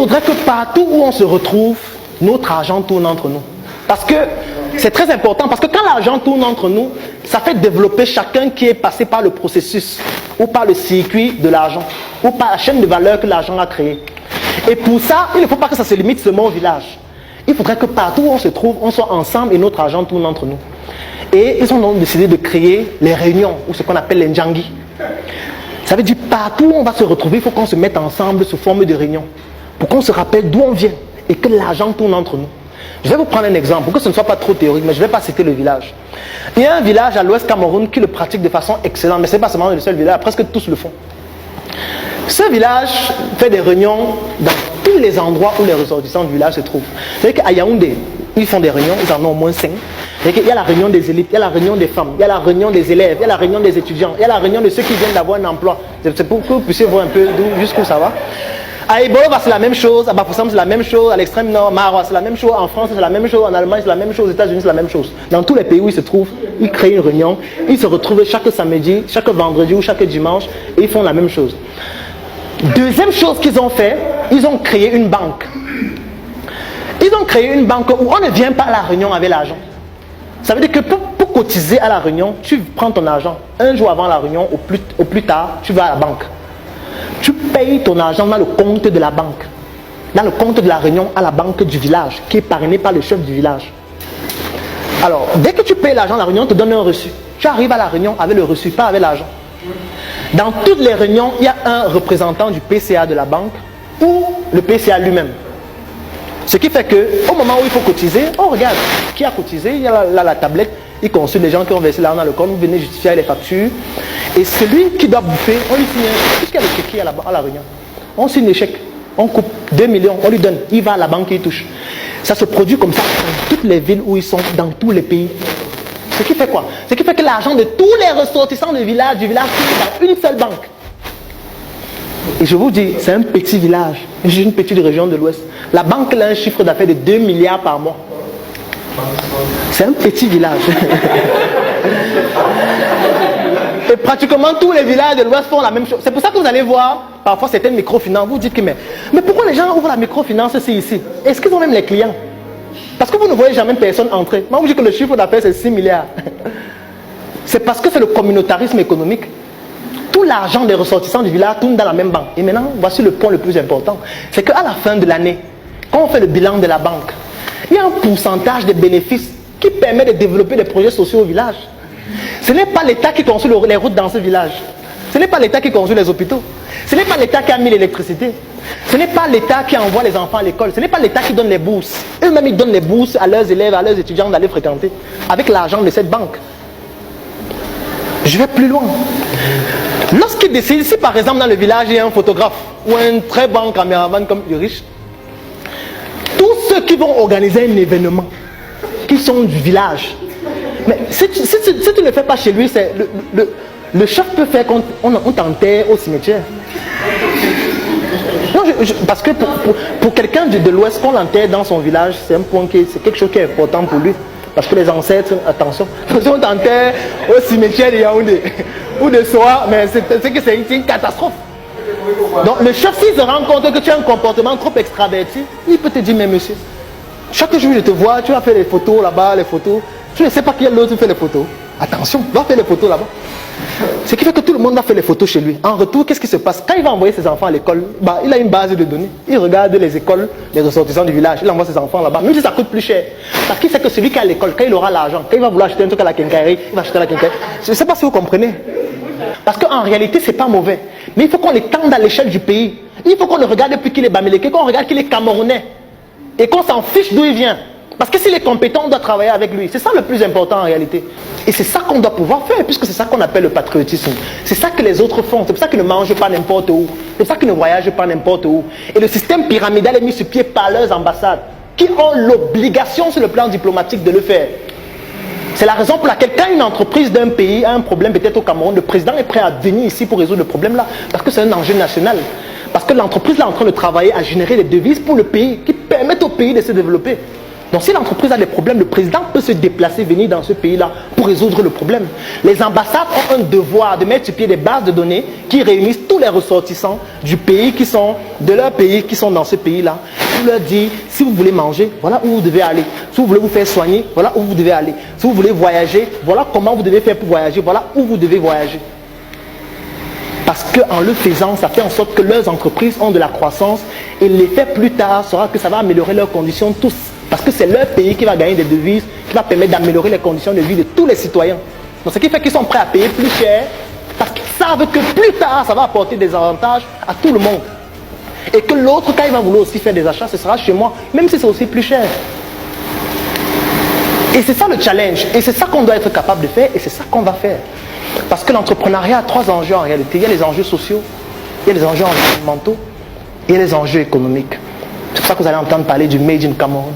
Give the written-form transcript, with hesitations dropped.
faudrait que partout où on se retrouve, notre argent tourne entre nous. Parce que c'est très important, parce que quand l'argent tourne entre nous, ça fait développer chacun qui est passé par le processus, ou par le circuit de l'argent, ou par la chaîne de valeur que l'argent a créée. Et pour ça, il ne faut pas que ça se limite seulement au village. Il faudrait que partout où on se trouve, on soit ensemble et notre argent tourne entre nous. Et ils ont donc décidé de créer les réunions, ou ce qu'on appelle les Ndjangi. Ça veut dire partout où on va se retrouver, il faut qu'on se mette ensemble sous forme de réunion, pour qu'on se rappelle d'où on vient et que l'argent tourne entre nous. Je vais vous prendre un exemple, pour que ce ne soit pas trop théorique, mais je ne vais pas citer le village. Il y a un village à l'ouest Cameroun qui le pratique de façon excellente, mais ce n'est pas seulement le seul village, presque tous le font. Ce village fait des réunions dans tous les endroits où les ressortissants du village se trouvent. C'est-à-dire qu'à Yaoundé, ils font des réunions, ils en ont au moins 5. Il y a la réunion des élites, il y a la réunion des femmes, il y a la réunion des élèves, il y a la réunion des étudiants, il y a la réunion de ceux qui viennent d'avoir un emploi. C'est pour que vous puissiez voir un peu jusqu'où ça va. À Ibolova, c'est la même chose, à Bafoussam, c'est la même chose, à l'extrême nord, Marois, c'est la même chose, en France, c'est la même chose, en Allemagne, c'est la même chose, aux États-Unis, c'est la même chose. Dans tous les pays où ils se trouvent, ils créent une réunion, ils se retrouvent chaque samedi, chaque vendredi ou chaque dimanche, et ils font la même chose. Deuxième chose qu'ils ont fait, ils ont créé une banque. Ils ont créé une banque où on ne vient pas à la réunion avec l'argent. Ça veut dire que pour cotiser à la réunion, tu prends ton argent. Un jour avant la réunion, au plus tard, tu vas à la banque. Tu payes ton argent dans le compte de la banque. Dans le compte de la réunion à la banque du village, qui est parrainé par le chef du village. Alors, dès que tu payes l'argent, la réunion te donne un reçu. Tu arrives à la réunion avec le reçu, pas avec l'argent. Dans toutes les réunions, il y a un représentant du PCA de la banque ou le PCA lui-même. Ce qui fait qu'au moment où il faut cotiser, on regarde qui a cotisé, il y a là la tablette, il consulte les gens qui ont versé l'argent dans le compte, vous venez justifier les factures. Et celui qui doit bouffer, on lui signe un chèque, puisqu'il y a le chéquier à la réunion. On signe les chèques, on coupe 2 millions, on lui donne, il va à la banque et il touche. Ça se produit comme ça dans toutes les villes où ils sont, dans tous les pays. Ce qui fait quoi? Ce qui fait que l'argent de tous les ressortissants du village finit dans une seule banque. Et je vous dis, c'est un petit village, j'ai une petite région de l'Ouest. La banque a un chiffre d'affaires de 2 milliards par mois. C'est un petit village. Et pratiquement tous les villages de l'Ouest font la même chose. C'est pour ça que vous allez voir, parfois certaines microfinances, vous dites que mais pourquoi les gens ouvrent la microfinance ici? Est-ce qu'ils ont même les clients? Parce que vous ne voyez jamais personne entrer. Moi, vous dites que le chiffre d'affaires c'est 6 milliards. C'est parce que c'est le communautarisme économique. Tout l'argent des ressortissants du village tourne dans la même banque. Et maintenant, voici le point le plus important. C'est qu'à la fin de l'année, quand on fait le bilan de la banque, il y a un pourcentage de bénéfices qui permet de développer des projets sociaux au village. Ce n'est pas l'État qui construit les routes dans ce village. Ce n'est pas l'État qui construit les hôpitaux. Ce n'est pas l'État qui a mis l'électricité. Ce n'est pas l'État qui envoie les enfants à l'école. Ce n'est pas l'État qui donne les bourses. Eux-mêmes, ils donnent les bourses à leurs élèves, à leurs étudiants d'aller fréquenter avec l'argent de cette banque. Je vais plus loin. Lorsqu'ils décident, si par exemple dans le village il y a un photographe ou un très bon caméraman comme le riche, tous ceux qui vont organiser un événement, qui sont du village, mais si tu ne le fais pas chez lui, c'est le chef peut faire qu'on t'enterre au cimetière. Non, parce que pour quelqu'un de l'Ouest, qu'on l'enterre dans son village, c'est un point c'est quelque chose qui est important pour lui. Parce que les ancêtres, attention, si on t'enterre au cimetière de Yaoundé ou de Soa, mais c'est une catastrophe. Donc le chef, s'il se rend compte que tu as un comportement trop extraverti, il peut te dire, mais monsieur, chaque jour je te vois, tu vas faire les photos là-bas, les photos. Tu ne sais pas qui est l'autre qui fait les photos. Attention, va faire les photos là-bas. Ce qui fait que tout le monde va faire les photos chez lui. En retour, qu'est-ce qui se passe? Quand il va envoyer ses enfants à l'école, il a une base de données. Il regarde les écoles, les ressortissants du village. Il envoie ses enfants là-bas, même si ça coûte plus cher. Parce qu'il sait que celui qui est à l'école, quand il aura l'argent, quand il va vouloir acheter un truc à la quincaillerie, il va acheter à la quincaillerie. Je ne sais pas si vous comprenez. Parce qu'en réalité, ce n'est pas mauvais. Mais il faut qu'on l'étende à l'échelle du pays. Il faut qu'on ne regarde plus qu'il est Bamileke, qu'on regarde qu'il est Camerounais. Et qu'on s'en fiche d'où il vient. Parce que s'il est compétent, on doit travailler avec lui. C'est ça le plus important en réalité. Et c'est ça qu'on doit pouvoir faire, puisque c'est ça qu'on appelle le patriotisme. C'est ça que les autres font. C'est pour ça qu'ils ne mangent pas n'importe où. C'est pour ça qu'ils ne voyagent pas n'importe où. Et le système pyramidal est mis sur pied par leurs ambassades, qui ont l'obligation sur le plan diplomatique de le faire. C'est la raison pour laquelle quand une entreprise d'un pays a un problème, peut-être au Cameroun, le président est prêt à venir ici pour résoudre le problème-là. Parce que c'est un enjeu national. Parce que l'entreprise est en train de travailler à générer des devises pour le pays, qui permettent au pays de se développer. Donc si l'entreprise a des problèmes, le président peut se déplacer, venir dans ce pays-là pour résoudre le problème. Les ambassades ont un devoir de mettre sur pied des bases de données qui réunissent tous les ressortissants du pays de leur pays qui sont dans ce pays-là. Pour leur dire, si vous voulez manger, voilà où vous devez aller. Si vous voulez vous faire soigner, voilà où vous devez aller. Si vous voulez voyager, voilà comment vous devez faire pour voyager, voilà où vous devez voyager. Parce qu'en le faisant, ça fait en sorte que leurs entreprises ont de la croissance et l'effet plus tard sera que ça va améliorer leurs conditions tous. Parce que c'est leur pays qui va gagner des devises, qui va permettre d'améliorer les conditions de vie de tous les citoyens. Donc ce qui fait qu'ils sont prêts à payer plus cher, parce qu'ils savent que plus tard, ça va apporter des avantages à tout le monde. Et que l'autre, quand il va vouloir aussi faire des achats, ce sera chez moi, même si c'est aussi plus cher. Et c'est ça le challenge. Et c'est ça qu'on doit être capable de faire, et c'est ça qu'on va faire. Parce que l'entrepreneuriat a trois enjeux en réalité. Il y a les enjeux sociaux, il y a les enjeux environnementaux, et il y a les enjeux économiques. C'est pour ça que vous allez entendre parler du Made in Cameroun.